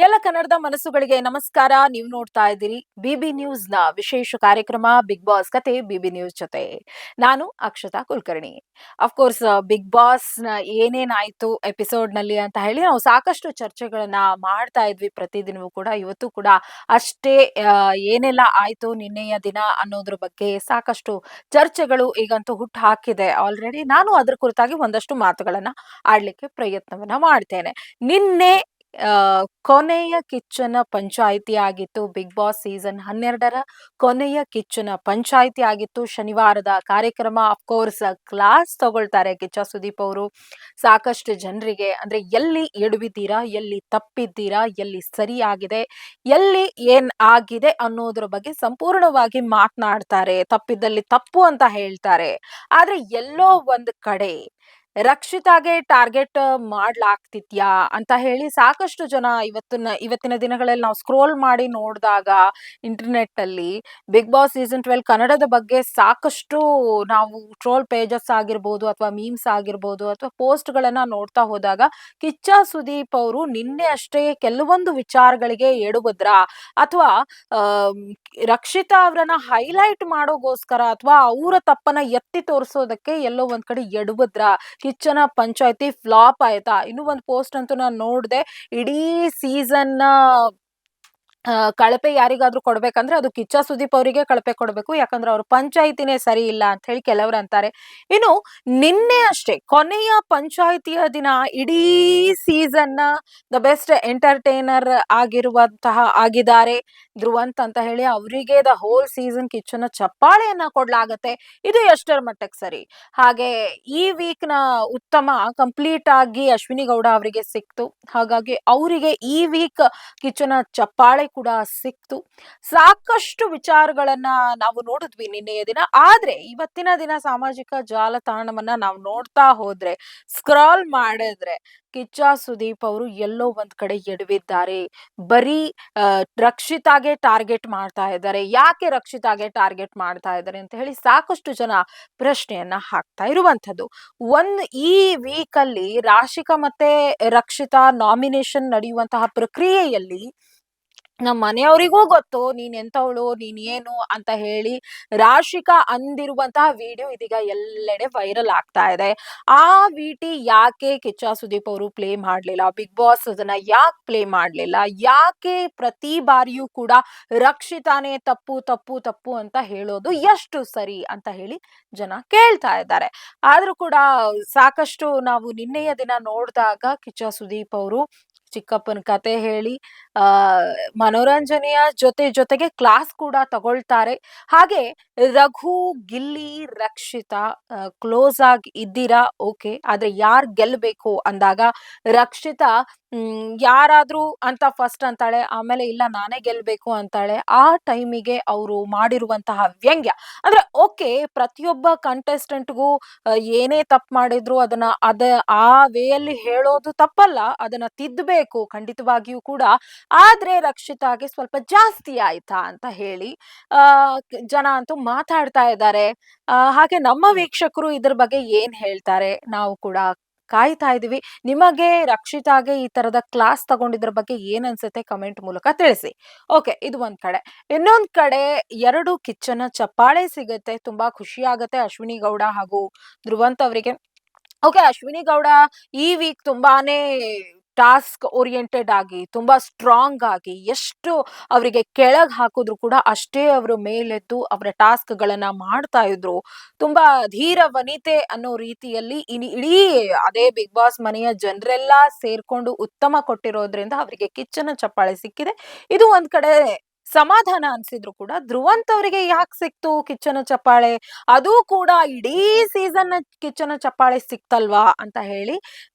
ಎಲ್ಲ ಕನ್ನಡದ ಮನಸ್ಸುಗಳಿಗೆ ನಮಸ್ಕಾರ. ನೀವು ನೋಡ್ತಾ ಇದ್ದೀರಿ ಬಿಬಿ ನ್ಯೂಸ್ ನ ವಿಶೇಷ ಕಾರ್ಯಕ್ರಮ ಬಿಗ್ ಬಾಸ್ ಕತೆ ಬಿಬಿ ನ್ಯೂಸ್ ಜೊತೆ. ನಾನು Akshata Kulkarni. Of course Big Boss ನ ಏನೇನಾಯ್ತು ಎಪಿಸೋಡ್ ನಲ್ಲಿ ಅಂತ ಹೇಳಿ ನಾವು ಸಾಕಷ್ಟು ಚರ್ಚೆಗಳನ್ನ ಮಾಡ್ತಾ ಇದ್ವಿ ಪ್ರತಿದಿನವೂ ಕೂಡ. ಇವತ್ತು ಕೂಡ ಅಷ್ಟೇ ಏನೆಲ್ಲ ಆಯ್ತು ನಿನ್ನೆಯ ದಿನ ಅನ್ನೋದ್ರ ಬಗ್ಗೆ ಸಾಕಷ್ಟು ಚರ್ಚೆಗಳು ಈಗಂತೂ ಹುಟ್ಟು ಹಾಕಿದೆ ಆಲ್ರೆಡಿ. ನಾನು ಅದ್ರ ಕುರಿತಾಗಿ ಒಂದಷ್ಟು ಮಾತುಗಳನ್ನ ಆಡ್ಲಿಕ್ಕೆ ಪ್ರಯತ್ನವನ್ನ ಮಾಡ್ತೇನೆ. ನಿನ್ನೆ ಆ, ಕೊನೆಯ ಕಿಚ್ಚನ ಪಂಚಾಯಿತಿ ಆಗಿತ್ತು. ಬಿಗ್ ಬಾಸ್ ಸೀಸನ್ 12ರ ಕೊನೆಯ ಕಿಚ್ಚನ ಪಂಚಾಯಿತಿ ಆಗಿತ್ತು. ಶನಿವಾರದ ಕಾರ್ಯಕ್ರಮ. ಅಫ್ಕೋರ್ಸ್ ಕ್ಲಾಸ್ ತಗೊಳ್ತಾರೆ ಕಿಚ್ಚ ಸುದೀಪ್ ಅವರು ಸಾಕಷ್ಟು ಜನರಿಗೆ. ಅಂದ್ರೆ ಎಲ್ಲಿ ಎಡವಿದ್ದೀರಾ, ಎಲ್ಲಿ ತಪ್ಪಿದ್ದೀರಾ, ಎಲ್ಲಿ ಸರಿಯಾಗಿದೆ, ಎಲ್ಲಿ ಏನ್ ಆಗಿದೆ ಅನ್ನೋದ್ರ ಬಗ್ಗೆ ಸಂಪೂರ್ಣವಾಗಿ ಮಾತನಾಡ್ತಾರೆ. ತಪ್ಪಿದ್ದಲ್ಲಿ ತಪ್ಪು ಅಂತ ಹೇಳ್ತಾರೆ. ಆದ್ರೆ ಎಲ್ಲೋ ಒಂದ್ ಕಡೆ ರಕ್ಷಿತಾಗೆ ಟಾರ್ಗೆಟ್ ಮಾಡ್ಲಾಗ್ತಿದ್ಯಾ ಅಂತ ಹೇಳಿ ಸಾಕಷ್ಟು ಜನ ಇವತ್ತಿನ ದಿನಗಳಲ್ಲಿ ನಾವು ಸ್ಕ್ರೋಲ್ ಮಾಡಿ ನೋಡಿದಾಗ ಇಂಟರ್ನೆಟ್ ಅಲ್ಲಿ ಬಿಗ್ ಬಾಸ್ ಸೀಸನ್ 12 ಕನ್ನಡದ ಬಗ್ಗೆ ಸಾಕಷ್ಟು ನಾವು ಟ್ರೋಲ್ ಪೇಜಸ್ ಆಗಿರ್ಬೋದು ಅಥವಾ ಮೀಮ್ಸ್ ಆಗಿರ್ಬೋದು ಅಥವಾ ಪೋಸ್ಟ್ ಗಳನ್ನ ನೋಡ್ತಾ ಹೋದಾಗ ಕಿಚ್ಚ ಸುದೀಪ್ ಅವರು ನಿನ್ನೆ ಅಷ್ಟೇ ಕೆಲವೊಂದು ವಿಚಾರಗಳಿಗೆ ಎಡವುದ್ರ ಅಥವಾ ಆಮ್, ರಕ್ಷಿತಾ ಅವರನ್ನ ಹೈಲೈಟ್ ಮಾಡೋಗೋಸ್ಕರ ಅಥವಾ ಅವರ ತಪ್ಪನ್ನ ಎತ್ತಿ ತೋರಿಸೋದಕ್ಕೆ ಎಲ್ಲೋ ಒಂದ್ ಕಡೆ ಎಡವುದ್ರ. ಕಿಚ್ಚನ ಪಂಚಾಯತಿ ಫ್ಲಾಪ್ ಆಯ್ತಾ? ಇನ್ನೂ ಒಂದು ಪೋಸ್ಟ್ ಅಂತೂ ನಾನು ನೋಡ್ದೆ. ಇಡೀ ಸೀಸನ್ ಕಳಪೆ ಯಾರಿಗಾದ್ರೂ ಕೊಡ್ಬೇಕಂದ್ರೆ ಅದು ಕಿಚ್ಚ ಸುದೀಪ್ ಅವರಿಗೆ ಕಳಪೆ ಕೊಡ್ಬೇಕು. ಯಾಕಂದ್ರೆ ಅವ್ರ ಪಂಚಾಯಿತಿನೇ ಸರಿ ಇಲ್ಲ ಅಂತ ಹೇಳಿ ಕೆಲವರು ಅಂತಾರೆ. ಇನ್ನು ನಿನ್ನೆ ಅಷ್ಟೇ ಕೊನೆಯ ಪಂಚಾಯಿತಿಯ ದಿನ ಇಡೀ ಸೀಸನ್ ನ ದ ಬೆಸ್ಟ್ ಎಂಟರ್ಟೈನರ್ ಆಗಿದ್ದಾರೆ ಧ್ರುವಂತ್ ಅಂತ ಹೇಳಿ ಅವರಿಗೆ ದ ಹೋಲ್ ಸೀಸನ್ ಕಿಚ್ಚನ ಚಪ್ಪಾಳೆಯನ್ನ ಕೊಡ್ಲಾಗತ್ತೆ. ಇದು ಎಷ್ಟರ ಮಟ್ಟಕ್ಕೆ ಸರಿ? ಹಾಗೆ ಈ ವೀಕ್ ನ ಉತ್ತಮ ಕಂಪ್ಲೀಟ್ ಆಗಿ ಅಶ್ವಿನಿ ಗೌಡ ಅವರಿಗೆ ಸಿಕ್ತು. ಹಾಗಾಗಿ ಅವರಿಗೆ ಈ ವೀಕ್ ಕಿಚ್ಚನ ಚಪ್ಪಾಳೆ ಕೂಡ ಸಿಕ್ತು. ಸಾಕಷ್ಟು ವಿಚಾರಗಳನ್ನ ನಾವು ನೋಡಿದ್ವಿ ನಿನ್ನೆಯ ದಿನ. ಆದ್ರೆ ಇವತ್ತಿನ ದಿನ ಸಾಮಾಜಿಕ ಜಾಲತಾಣವನ್ನ ನಾವು ನೋಡ್ತಾ ಹೋದ್ರೆ, ಸ್ಕ್ರಾಲ್ ಮಾಡಿದ್ರೆ ಕಿಚ್ಚ ಸುದೀಪ್ ಅವರು ಎಲ್ಲೋ ಒಂದ್ ಕಡೆ ಎಡವಿದ್ದಾರೆ. ಬರೀ ರಕ್ಷಿತಾಗೆ ಟಾರ್ಗೆಟ್ ಮಾಡ್ತಾ ಇದ್ದಾರೆ. ಯಾಕೆ ರಕ್ಷಿತಾಗೆ ಟಾರ್ಗೆಟ್ ಮಾಡ್ತಾ ಇದ್ದಾರೆ ಅಂತ ಹೇಳಿ ಸಾಕಷ್ಟು ಜನ ಪ್ರಶ್ನೆಯನ್ನ ಹಾಕ್ತಾ ಇರುವಂತದ್ದು. ಈ ವೀಕ್ ಅಲ್ಲಿ ರಾಶಿಕಾ ಮತ್ತೆ ರಕ್ಷಿತಾ ನಾಮಿನೇಷನ್ ನಡೆಯುವಂತಹ ಪ್ರಕ್ರಿಯೆಯಲ್ಲಿ ನಮ್ಮ ಮನೆಯವರಿಗೂ ಗೊತ್ತು ನೀನ್ ಎಂತವಳು, ನೀನ್ ಏನು ಅಂತ ಹೇಳಿ ರಾಶಿಕಾ ಅಂದಿರುವಂತಹ ವಿಡಿಯೋ ಇದೀಗ ಎಲ್ಲೆಡೆ ವೈರಲ್ ಆಗ್ತಾ ಇದೆ. ಆ ವಿಟಿ ಯಾಕೆ ಕಿಚ್ಚ ಸುದೀಪ್ ಅವರು ಪ್ಲೇ ಮಾಡ್ಲಿಲ್ಲ, ಬಿಗ್ ಬಾಸ್ ಅದನ್ನ ಯಾಕೆ ಪ್ಲೇ ಮಾಡ್ಲಿಲ್ಲ, ಯಾಕೆ ಪ್ರತಿ ಬಾರಿಯೂ ಕೂಡ ರಕ್ಷಿತಾನೇ ತಪ್ಪು ತಪ್ಪು ತಪ್ಪು ಅಂತ ಹೇಳೋದು ಎಷ್ಟು ಸರಿ ಅಂತ ಹೇಳಿ ಜನ ಕೇಳ್ತಾ ಇದ್ದಾರೆ. ಆದ್ರೂ ಕೂಡ ಸಾಕಷ್ಟು ನಾವು ನಿನ್ನೆಯ ದಿನ ನೋಡಿದಾಗ ಕಿಚ್ಚ ಸುದೀಪ್ ಅವರು ಚಿಕ್ಕಪ್ಪನ ಕತೆ ಹೇಳಿ ಆ ಮನೋರಂಜನೆಯ ಜೊತೆಗೆ ಕ್ಲಾಸ್ ಕೂಡ ತಗೊಳ್ತಾರೆ. ಹಾಗೆ ರಘು, ಗಿಲ್ಲಿ, ರಕ್ಷಿತಾ ಕ್ಲೋಸ್ ಆಗಿ ಇದ್ದೀರಾ, ಓಕೆ. ಆದ್ರೆ ಯಾರ್ ಗೆಲ್ಬೇಕು ಅಂದಾಗ ರಕ್ಷಿತಾ ಯಾರಾದ್ರೂ ಅಂತ ಫಸ್ಟ್ ಅಂತಾಳೆ, ಆಮೇಲೆ ಇಲ್ಲ ನಾನೇ ಗೆಲ್ಬೇಕು ಅಂತಾಳೆ. ಆ ಟೈಮಿಗೆ ಅವರು ಮಾಡಿರುವಂತಹ ವ್ಯಂಗ್ಯ ಅಂದ್ರೆ ಓಕೆ, ಪ್ರತಿಯೊಬ್ಬ ಕಂಟೆಸ್ಟೆಂಟ್ಗೂ ಏನೇ ತಪ್ಪು ಮಾಡಿದ್ರು ಆ ವೇಯಲ್ಲಿ ಹೇಳೋದು ತಪ್ಪಲ್ಲ, ಅದನ್ನ ತಿದ್ದಬೇಕು ಖಂಡಿತವಾಗಿಯೂ ಕೂಡ. ಆದ್ರೆ ರಕ್ಷಿತಾಗೆ ಸ್ವಲ್ಪ ಜಾಸ್ತಿ ಆಯ್ತಾ ಅಂತ ಹೇಳಿ ಆ ಜನ ಅಂತೂ ಮಾತಾಡ್ತಾ ಇದ್ದಾರೆ. ಹಾಗೆ ನಮ್ಮ ವೀಕ್ಷಕರು ಇದ್ರ ಬಗ್ಗೆ ಏನ್ ಹೇಳ್ತಾರೆ ನಾವು ಕೂಡ ಕಾಯ್ತಾ ಇದೀವಿ. ನಿಮಗೆ ರಕ್ಷಿತಾಗೆ ಈ ತರದ ಕ್ಲಾಸ್ ತಗೊಂಡಿದ್ರ ಬಗ್ಗೆ ಏನ್ ಅನ್ಸುತ್ತೆ ಕಮೆಂಟ್ ಮೂಲಕ ತಿಳಿಸಿ. ಓಕೆ, ಇದು ಒಂದ್ ಕಡೆ. ಇನ್ನೊಂದ್ ಕಡೆ ಎರಡು ಕಿಚ್ಚನ ಚಪ್ಪಾಳೆ ಸಿಗುತ್ತೆ, ತುಂಬಾ ಖುಷಿ ಆಗತ್ತೆ ಅಶ್ವಿನಿ ಗೌಡ ಹಾಗೂ ಧ್ರುವಂತ್ ಅವರಿಗೆ. ಓಕೆ, ಅಶ್ವಿನಿ ಗೌಡ ಈ ವೀಕ್ ತುಂಬಾನೇ ಟಾಸ್ಕ್ ಓರಿಯೆಂಟೆಡ್ ಆಗಿ ತುಂಬಾ ಸ್ಟ್ರಾಂಗ್ ಆಗಿ ಎಷ್ಟು ಅವರಿಗೆ ಕೆಳಗ್ ಹಾಕಿದ್ರು ಕೂಡ ಅಷ್ಟೇ ಅವರು ಮೇಲೆದ್ದು ಅವರ ಟಾಸ್ಕ್ ಗಳನ್ನ ಮಾಡ್ತಾ ಇದ್ರು. ತುಂಬಾ ಧೀರ ವನಿತೆ ಅನ್ನೋ ರೀತಿಯಲ್ಲಿ ಇಡೀ ಅದೇ ಬಿಗ್ ಬಾಸ್ ಮನೆಯ ಜನರೆಲ್ಲ ಸೇರ್ಕೊಂಡು ಉತ್ತಮ ಕೊಟ್ಟಿರೋದ್ರಿಂದ ಅವರಿಗೆ ಕಿಚ್ಚನ ಚಪ್ಪಾಳೆ ಸಿಕ್ಕಿದೆ. ಇದು ಒಂದ್ ಕಡೆ ಸಮಾಧಾನ ಅನ್ಸಿದ್ರು ಕೂಡ ಧ್ರುವಂತ್ ಅವರಿಗೆ ಯಾಕೆ ಸಿಕ್ತು ಕಿಚ್ಚನ ಚಪ್ಪಾಳೆ? ಅದು ಕೂಡ ಇಡೀ ಸೀಸನ್ ಕಿಚ್ಚನ ಚಪ್ಪಾಳೆ ಸಿಕ್ತಲ್ವಾ ಅಂತ ಹೇಳಿ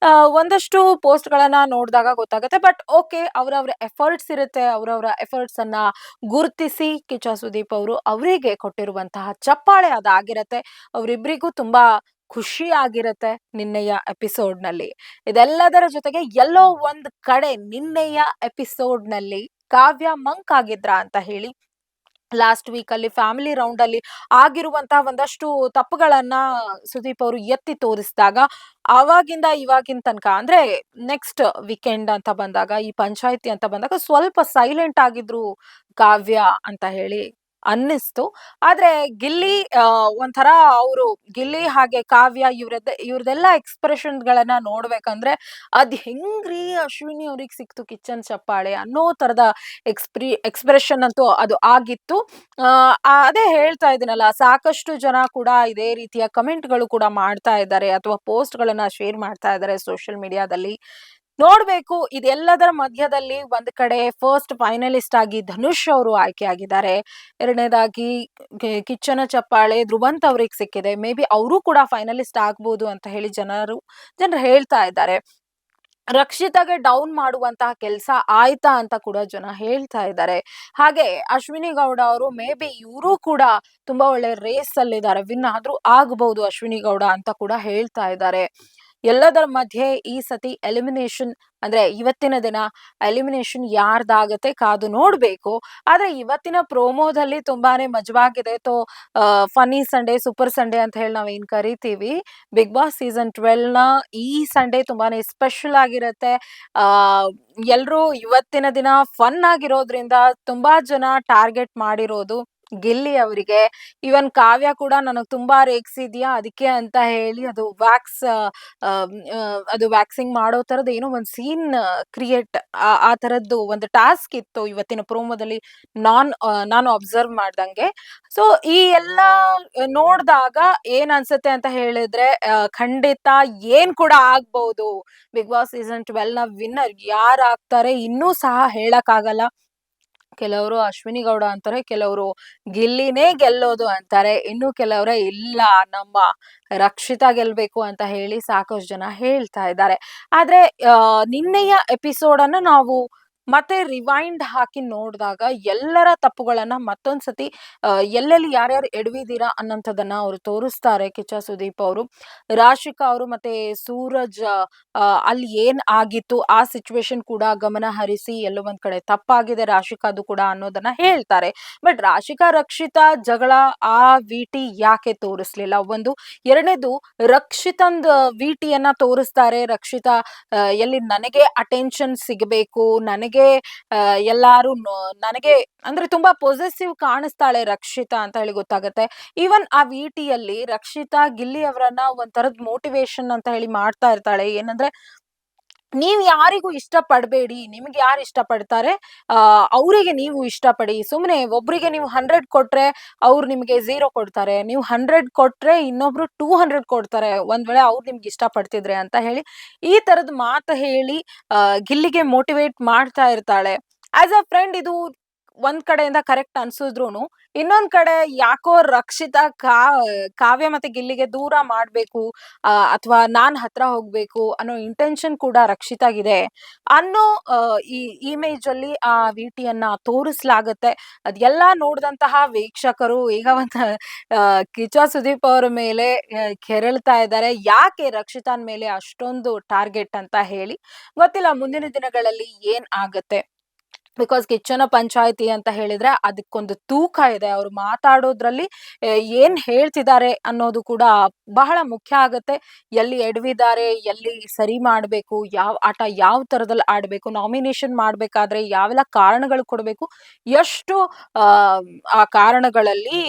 ಒಂದಷ್ಟು ಪೋಸ್ಟ್ ಗಳನ್ನ ನೋಡಿದಾಗ ಗೊತ್ತಾಗುತ್ತೆ. ಬಟ್ ಓಕೆ, ಅವ್ರವ್ರ ಎಫರ್ಟ್ಸ್ ಇರುತ್ತೆ. ಅವ್ರವ್ರ ಎಫರ್ಟ್ಸ್ ಅನ್ನ ಗುರುತಿಸಿ ಕಿಚ್ಚ ಸುದೀಪ್ ಅವರು ಅವರಿಗೆ ಕೊಟ್ಟಿರುವಂತಹ ಚಪ್ಪಾಳೆ ಅದಾಗಿರತ್ತೆ. ಅವರಿಬ್ಬರಿಗೂ ತುಂಬಾ ಖುಷಿ ಆಗಿರತ್ತೆ ನಿನ್ನೆಯ ಎಪಿಸೋಡ್ ನಲ್ಲಿ. ಇದೆಲ್ಲದರ ಜೊತೆಗೆ ಎಲ್ಲೋ ಒಂದ್ ಕಡೆ ನಿನ್ನೆಯ ಎಪಿಸೋಡ್ ನಲ್ಲಿ ಕಾವ್ಯ ಮಂಕ್ ಆಗಿದ್ರ ಅಂತ ಹೇಳಿ ಲಾಸ್ಟ್ ವೀಕ್ ಅಲ್ಲಿ ಫ್ಯಾಮಿಲಿ ರೌಂಡ್ ಅಲ್ಲಿ ಆಗಿರುವಂತಹ ಒಂದಷ್ಟು ತಪ್ಪುಗಳನ್ನ ಸುದೀಪ್ ಅವರು ಎತ್ತಿ ತೋರಿಸಿದಾಗ ಅವಾಗಿಂದ ಇವಾಗಿನ ತನಕ ಅಂದ್ರೆ ನೆಕ್ಸ್ಟ್ ವೀಕೆಂಡ್ ಅಂತ ಬಂದಾಗ ಈ ಪಂಚಾಯಿತಿ ಅಂತ ಬಂದಾಗ ಸ್ವಲ್ಪ ಸೈಲೆಂಟ್ ಆಗಿದ್ರು ಕಾವ್ಯ ಅಂತ ಹೇಳಿ ಅನ್ನಿಸ್ತು. ಆದ್ರೆ ಗಿಲ್ಲಿ ಒಂಥರ ಅವರು ಗಿಲ್ಲಿ ಹಾಗೆ ಕಾವ್ಯ ಇವ್ರದೆಲ್ಲ ಎಕ್ಸ್‌ಪ್ರೆಷನ್ ಗಳನ್ನ ನೋಡ್ಬೇಕಂದ್ರೆ ಅದ್ ಹೆಂಗ್ರಿ ಅಶ್ವಿನಿ ಅವ್ರಿಗೆ ಸಿಕ್ತು ಕಿಚ್ಚನ್ ಚಪ್ಪಾಳೆ ಅನ್ನೋ ತರದ ಎಕ್ಸ್‌ಪ್ರೆಷನ್ ಅಂತೂ ಅದು ಆಗಿತ್ತು. ಅದೇ ಹೇಳ್ತಾ ಇದ್ದೀನಲ್ಲ, ಸಾಕಷ್ಟು ಜನ ಕೂಡ ಇದೇ ರೀತಿಯ ಕಮೆಂಟ್‌ಗಳು ಕೂಡ ಮಾಡ್ತಾ ಇದ್ದಾರೆ ಅಥವಾ ಪೋಸ್ಟ್‌ಗಳನ್ನ ಶೇರ್ ಮಾಡ್ತಾ ಇದ್ದಾರೆ ಸೋಷಿಯಲ್ ಮೀಡಿಯಾದಲ್ಲಿ. ನೋಡ್ಬೇಕು ಇದೆಲ್ಲದರ ಮಧ್ಯದಲ್ಲಿ ಒಂದ್ ಕಡೆ ಫಸ್ಟ್ ಫೈನಲಿಸ್ಟ್ ಆಗಿ ಧನುಷ್ ಅವರು ಆಯ್ಕೆಯಾಗಿದ್ದಾರೆ. ಎರಡನೇದಾಗಿ ಕಿಚ್ಚನ ಚಪ್ಪಾಳೆ ಧ್ರುವಂತ್ ಅವ್ರಿಗೆ ಸಿಕ್ಕಿದೆ. ಮೇ ಬಿ ಅವರು ಕೂಡ ಫೈನಲಿಸ್ಟ್ ಆಗ್ಬೋದು ಅಂತ ಹೇಳಿ ಜನರು ಹೇಳ್ತಾ ಇದ್ದಾರೆ. ರಕ್ಷಿತಾಗೆ ಡೌನ್ ಮಾಡುವಂತಹ ಕೆಲಸ ಆಯ್ತಾ ಅಂತ ಕೂಡ ಜನ ಹೇಳ್ತಾ ಇದ್ದಾರೆ. ಹಾಗೆ ಅಶ್ವಿನಿ ಗೌಡ ಅವರು ಮೇ ಬಿ ಇವರು ಕೂಡ ತುಂಬಾ ಒಳ್ಳೆ ರೇಸ್ ಅಲ್ಲಿದ್ದಾರೆ, ವಿನ್ ಆದ್ರೂ ಆಗಬಹುದು ಅಶ್ವಿನಿ ಗೌಡ ಅಂತ ಕೂಡ ಹೇಳ್ತಾ ಇದ್ದಾರೆ. ಎಲ್ಲದರ ಮಧ್ಯೆ ಈ ಸತಿ ಎಲಿಮಿನೇಷನ್ ಅಂದ್ರೆ ಇವತ್ತಿನ ದಿನ ಎಲಿಮಿನೇಷನ್ ಯಾರ್ದಾಗತ್ತೆ ಕಾದು ನೋಡ್ಬೇಕು. ಆದ್ರೆ ಇವತ್ತಿನ ಪ್ರೋಮೋದಲ್ಲಿ ತುಂಬಾನೇ ಮಜವಾಗಿದೆ. ಫನ್ನಿ ಸಂಡೇ ಸೂಪರ್ ಸಂಡೇ ಅಂತ ಹೇಳಿ ನಾವ್ ಏನ್ ಕರಿತೀವಿ, ಬಿಗ್ ಬಾಸ್ ಸೀಸನ್ 12 ನ ಈ ಸಂಡೇ ತುಂಬಾನೇ ಸ್ಪೆಷಲ್ ಆಗಿರತ್ತೆ. ಆ ಎಲ್ರೂ ಇವತ್ತಿನ ದಿನ ಫನ್ ಆಗಿರೋದ್ರಿಂದ ತುಂಬಾ ಜನ ಟಾರ್ಗೆಟ್ ಮಾಡಿರೋದು ಗಿಲ್ಲಿ ಅವರಿಗೆ. ಇವನ್ ಕಾವ್ಯ ಕೂಡ ನನಗ್ ತುಂಬಾ ರೇಗ್ಸಿದ್ಯಾ ಅದಕ್ಕೆ ಅಂತ ಹೇಳಿ ಅದು ವ್ಯಾಕ್ಸಿಂಗ್ ಮಾಡೋ ತರದ್ ಏನೋ ಒಂದ್ ಸೀನ್ ಕ್ರಿಯೇಟ್ ಆ ತರದ್ದು ಒಂದು ಟಾಸ್ಕ್ ಇತ್ತು ಇವತ್ತಿನ ಪ್ರೋಮೋದಲ್ಲಿ, ನಾನು ಅಬ್ಸರ್ವ್ ಮಾಡ್ದಂಗೆ. ಸೊ ಈ ಎಲ್ಲಾ ನೋಡ್ದಾಗ ಏನ್ ಅನ್ಸುತ್ತೆ ಅಂತ ಹೇಳಿದ್ರೆ ಖಂಡಿತ ಏನ್ ಕೂಡ ಆಗ್ಬಹುದು. ಬಿಗ್ ಬಾಸ್ ಸೀಸನ್ 12 ನ ವಿನ್ನರ್ ಯಾರಾಗ್ತಾರೆ ಇನ್ನೂ ಸಹ ಹೇಳಕ್ ಆಗಲ್ಲ. ಕೆಲವರು ಅಶ್ವಿನಿ ಗೌಡ ಅಂತಾರೆ, ಕೆಲವರು ಗಿಲ್ಲಿನೇ ಗೆಲ್ಲೋದು ಅಂತಾರೆ, ಇನ್ನು ಕೆಲವರೇ ಇಲ್ಲ ನಮ್ಮ ರಕ್ಷಿತಾ ಗೆಲ್ಬೇಕು ಅಂತ ಹೇಳಿ ಸಾಕಷ್ಟು ಜನ ಹೇಳ್ತಾ ಇದ್ದಾರೆ. ಆದ್ರೆ ನಿನ್ನೆಯ ಎಪಿಸೋಡ್ ಅನ್ನ ನಾವು ಮತ್ತೆ ರಿವೈಂಡ್ ಹಾಕಿ ನೋಡಿದಾಗ ಎಲ್ಲರ ತಪ್ಪುಗಳನ್ನ ಮತ್ತೊಂದ್ಸತಿ ಎಲ್ಲೆಲ್ಲಿ ಯಾರ್ಯಾರು ಎಡವಿದೀರಾ ಅನ್ನೋಂಥದ್ದನ್ನ ಅವರು ತೋರಿಸ್ತಾರೆ ಕಿಚ್ಚ ಸುದೀಪ್ ಅವರು. ರಾಶಿಕಾ ಅವರು ಮತ್ತೆ ಸೂರಜ್ ಅಲ್ಲಿ ಏನ್ ಆಗಿತ್ತು ಆ ಸಿಚುವೇಶನ್ ಕೂಡ ಗಮನ ಹರಿಸಿ ಎಲ್ಲೋ ಒಂದ್ ಕಡೆ ತಪ್ಪಾಗಿದೆ ರಾಶಿಕಾದು ಕೂಡ ಅನ್ನೋದನ್ನ ಹೇಳ್ತಾರೆ. ಬಟ್ ರಾಶಿಕಾ ರಕ್ಷಿತಾ ಜಗಳ ಆ ವಿಟಿ ಯಾಕೆ ತೋರಿಸ್ಲಿಲ್ಲ ಒಂದು. ಎರಡನೇದು ರಕ್ಷಿತಂದ್ ವಿಟಿಯನ್ನ ತೋರಿಸ್ತಾರೆ. ರಕ್ಷಿತಾ ಎಲ್ಲಿ ನನಗೆ ಅಟೆನ್ಷನ್ ಸಿಗಬೇಕು, ನನಗೆ ಎಲ್ಲಾರು ನನಗೆ ಅಂದ್ರೆ ತುಂಬಾ ಪೊಸೆಸಿವ್ ಕಾಣಿಸ್ತಾಳೆ ರಕ್ಷಿತಾ ಅಂತ ಹೇಳಿ ಗೊತ್ತಾಗತ್ತೆ. ಈವನ್ ಆ ವಿಟಿಯಲ್ಲಿ ರಕ್ಷಿತಾ ಗಿಲ್ಲಿ ಅವರನ್ನ ಒಂಥರದ್ ಮೋಟಿವೇಶನ್ ಅಂತ ಹೇಳಿ ಮಾಡ್ತಾ ಇರ್ತಾಳೆ. ಏನಂದ್ರೆ ನೀವ್ ಯಾರಿಗೂ ಇಷ್ಟ ಪಡ್ಬೇಡಿ, ನಿಮ್ಗೆ ಯಾರು ಇಷ್ಟ ಪಡ್ತಾರೆ ಅವರಿಗೆ ನೀವು ಇಷ್ಟಪಡಿ. ಸುಮ್ನೆ ಒಬ್ರಿಗೆ ನೀವು 100 ಕೊಟ್ರೆ ಅವ್ರು ನಿಮ್ಗೆ 0 ಕೊಡ್ತಾರೆ, ನೀವು 100 ಕೊಟ್ರೆ ಇನ್ನೊಬ್ರು 200 ಕೊಡ್ತಾರೆ ಒಂದ್ ವೇಳೆ ಅವ್ರು ನಿಮ್ಗೆ ಇಷ್ಟ ಪಡ್ತಿದ್ರೆ ಅಂತ ಹೇಳಿ ಈ ತರದ್ ಮಾತು ಹೇಳಿ ಗಿಲ್ಲಿಗೆ ಮೋಟಿವೇಟ್ ಮಾಡ್ತಾ ಇರ್ತಾಳೆ. ಆಸ್ ಅ ಫ್ರೆಂಡ್ ಇದು ಒಂದ್ ಕಡೆಯಿಂದ ಕರೆಕ್ಟ್ ಅನ್ಸಿದ್ರುನು ಇನ್ನೊಂದ್ ಕಡೆ ಯಾಕೋ ರಕ್ಷಿತಾ ಕಾವ್ಯ ಮತ್ತೆ ಗಿಲ್ಲಿಗೆ ದೂರ ಮಾಡ್ಬೇಕು ಅಥವಾ ನಾನ್ ಹತ್ರ ಹೋಗ್ಬೇಕು ಅನ್ನೋ ಇಂಟೆನ್ಷನ್ ಕೂಡ ರಕ್ಷಿತಾಗಿದೆ ಅನ್ನೋ ಈ ಇಮೇಜ್ ಅಲ್ಲಿ ಆ ವಿಟಿಯನ್ನ ತೋರಿಸ್ಲಾಗತ್ತೆ. ಅದೆಲ್ಲಾ ನೋಡಿದಂತಹ ವೀಕ್ಷಕರು ಈಗ ಒಂದು ಕಿಚ್ಚ ಸುದೀಪ್ ಅವರ ಮೇಲೆ ಕೆರಳ್ತಾ ಇದ್ದಾರೆ, ಯಾಕೆ ರಕ್ಷಿತಾನ್ ಮೇಲೆ ಅಷ್ಟೊಂದು ಟಾರ್ಗೆಟ್ ಅಂತ ಹೇಳಿ. ಗೊತ್ತಿಲ್ಲ ಮುಂದಿನ ದಿನಗಳಲ್ಲಿ ಏನ್ ಆಗತ್ತೆ. ಬಿಕಾಸ್ ಕಿಚ್ಚನ ಪಂಚಾಯಿತಿ ಅಂತ ಹೇಳಿದ್ರೆ ಅದಕ್ಕೊಂದು ತೂಕ ಇದೆ. ಅವ್ರು ಮಾತಾಡೋದ್ರಲ್ಲಿ ಏನ್ ಹೇಳ್ತಿದ್ದಾರೆ ಅನ್ನೋದು ಕೂಡ ಬಹಳ ಮುಖ್ಯ ಆಗತ್ತೆ. ಎಲ್ಲಿ ಎಡವಿದ್ದಾರೆ, ಎಲ್ಲಿ ಸರಿ ಮಾಡ್ಬೇಕು, ಆಟ ಯಾವ ತರದಲ್ಲಿ ಆಡ್ಬೇಕು, ನಾಮಿನೇಷನ್ ಮಾಡ್ಬೇಕಾದ್ರೆ ಯಾವೆಲ್ಲ ಕಾರಣಗಳು ಕೊಡ್ಬೇಕು, ಎಷ್ಟು ಆ ಆ ಕಾರಣಗಳಲ್ಲಿ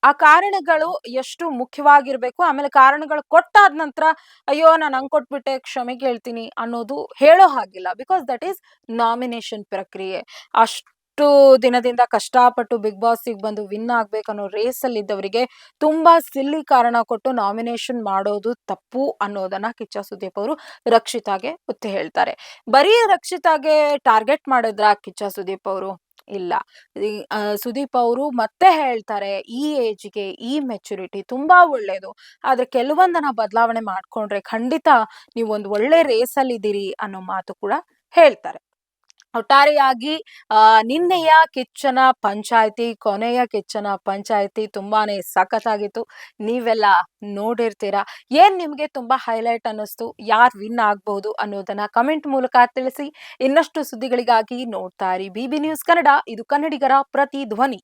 ಆ ಕಾರಣಗಳು ಎಷ್ಟು ಮುಖ್ಯವಾಗಿರ್ಬೇಕು. ಆಮೇಲೆ ಕಾರಣಗಳು ಕೊಟ್ಟಾದ ನಂತರ ಅಯ್ಯೋ ನಾನು ಹಂಗ್ ಕೊಟ್ಬಿಟ್ಟೆ ಕ್ಷಮೆ ಕೇಳ್ತೀನಿ ಅನ್ನೋದು ಹೇಳೋ ಹಾಗಿಲ್ಲ. ಬಿಕಾಸ್ ದಟ್ ಈಸ್ ನಾಮಿನೇಷನ್ ಪ್ರಕ್ರಿಯೆ. ಅಷ್ಟು ದಿನದಿಂದ ಕಷ್ಟಪಟ್ಟು ಬಿಗ್ ಬಾಸ್ಸಿಗೆ ಬಂದು ವಿನ್ ಆಗ್ಬೇಕು ಅನ್ನೋ ರೇಸ್ ಅಲ್ಲಿ ಇದ್ದವರಿಗೆ ತುಂಬಾ ಸಿಲ್ಲಿ ಕಾರಣ ಕೊಟ್ಟು ನಾಮಿನೇಷನ್ ಮಾಡೋದು ತಪ್ಪು ಅನ್ನೋದನ್ನ ಕಿಚ್ಚ ಸುದೀಪ್ ಅವರು ರಕ್ಷಿತಾಗೆ ಒತ್ತಿ ಹೇಳ್ತಾರೆ. ಬರೀ ರಕ್ಷಿತಾಗೆ ಟಾರ್ಗೆಟ್ ಮಾಡಿದ್ರ ಕಿಚ್ಚ ಸುದೀಪ್ ಅವರು? ಇಲ್ಲ. ಸುದೀಪ್ ಅವರು ಮತ್ತೆ ಹೇಳ್ತಾರೆ, ಈ ಏಜ್‌ಗೆ ಈ ಮೆಚುರಿಟಿ ತುಂಬಾ ಒಳ್ಳೇದು. ಆದ್ರೆ ಕೆಲವೊಂದನ್ನ ಬದಲಾವಣೆ ಮಾಡ್ಕೊಂಡ್ರೆ ಖಂಡಿತ ನೀವು ಒಂದ್ ಒಳ್ಳೆ ರೇಸ್ ಅಲ್ಲಿ ಇದೀರಿ ಅನ್ನೋ ಮಾತು ಕೂಡ ಹೇಳ್ತಾರೆ. ಒಟ್ಟಾರೆಯಾಗಿ ನಿನ್ನೆಯ ಕಿಚ್ಚನ ಪಂಚಾಯ್ತಿ, ಕೊನೆಯ ಕಿಚ್ಚನ ಪಂಚಾಯ್ತಿ ತುಂಬಾನೇ ಸಖತ್ತಾಗಿತ್ತು. ನೀವೆಲ್ಲ ನೋಡಿರ್ತೀರಾ. ಏನ್ ನಿಮ್ಗೆ ತುಂಬಾ ಹೈಲೈಟ್ ಅನ್ನಿಸ್ತು? ಯಾರ್ ವಿನ್ ಆಗ್ಬಹುದು ಅನ್ನೋದನ್ನ ಕಮೆಂಟ್ ಮೂಲಕ ತಿಳಿಸಿ. ಇನ್ನಷ್ಟು ಸುದ್ದಿಗಳಿಗಾಗಿ ನೋಡ್ತಾ ಇರಿ ಬಿಬಿ ನ್ಯೂಸ್ ಕನ್ನಡ. ಇದು ಕನ್ನಡಿಗರ ಪ್ರತಿ ಧ್ವನಿ.